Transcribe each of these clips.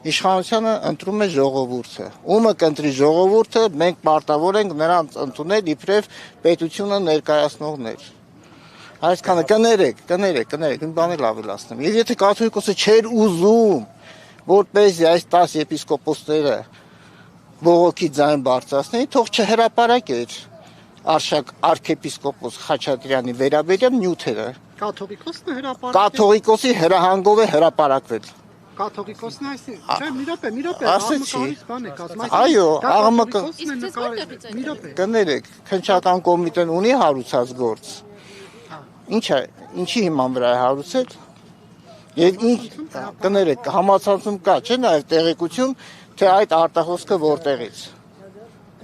Իշխանությունը ընտրում է ժողովուրդը։ Ումը կընտրի ժողովուրդը, մենք պարտավոր ենք նրանց ընդունել իբրև պետությունը ներկայացնողներ։ Այսքանը կներեք, մի բան էլ ավելացնեմ։ Եվ եթե կաթողիկոսը չէր ուզում, որպեսզի այս 10 եպիսկոպոսները բողոքի ձայն բարձրացնեն, թող չհրապարակեր Արշակ արքեպիսկոպոս Խաչատրյանի վերաբերյալ նյութերը։ Կաթողիկոսն է հրապարակել։ Կաթողիկոսի հրահանգով է հրապարակվել։ Կաթողիկոսն է, չէ, մի րոպե, ասեցի։ բան է կազմում։ Այո, աղմկը կներեք, քննչական կոմիտեն ունի հարուցած գործ։ Ինչի հիման վրա է հարուցել։ Եվ կներեք, համացանցում կա, չէ՞ նաև տեղեկություն, թե այդ արտահոսքը որտեղից։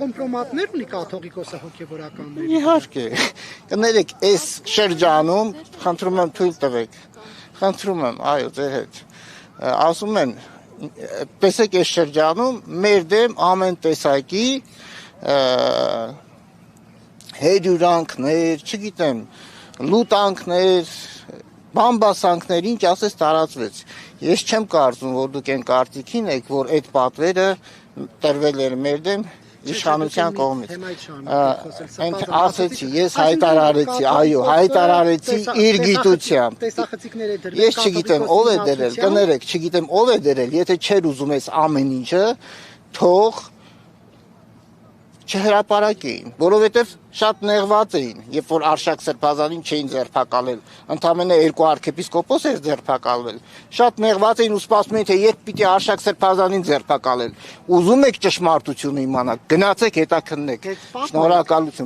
Կոմպրոմատներ ունի կաթողիկոսը հոգևորականների։ Իհարկե, կներեք, այս շրջանում, խնդրում եմ թույլ տվեք, խնդրում եմ, այո, ձեր հետ, ասում են, տեսեք այս շրջանում մեր դեմ ամեն տեսակի հերյուրանքներ, չգիտեմ, լուտանքներ, բամբասանքներ, ինչ ասես տարածվեց։ Ես չեմ կարծում, որ դուք այն կարծիքին եք, որ այդ պատվերը տրվել էր մեր դեմ իշխանության կողմից։ Ասեցի, ես հայտարարեցի, այո, հայտարարեցի իր գիտությամբ։ Ես չգիտեմ ով է դերել, կներեք, չգիտեմ ով է դերել, եթե չէր ուզում ես ամեն ինչը, թող չհրապարակեին, որովհետև շատ նեղված էին, երբ որ Արշակ Սրբազանին չէին ձերբակալել, ընդամենը 2 արքեպիսկոպոս էր ձերբակալվել, շատ նեղված էին ու սպասում էին, թե երբ պիտի Արշակ Սրբազանին ձերբակալել, ուզում եք ճշմարտությունը իմանալ, գնացեք հետաքննեք, շնորհակալություն։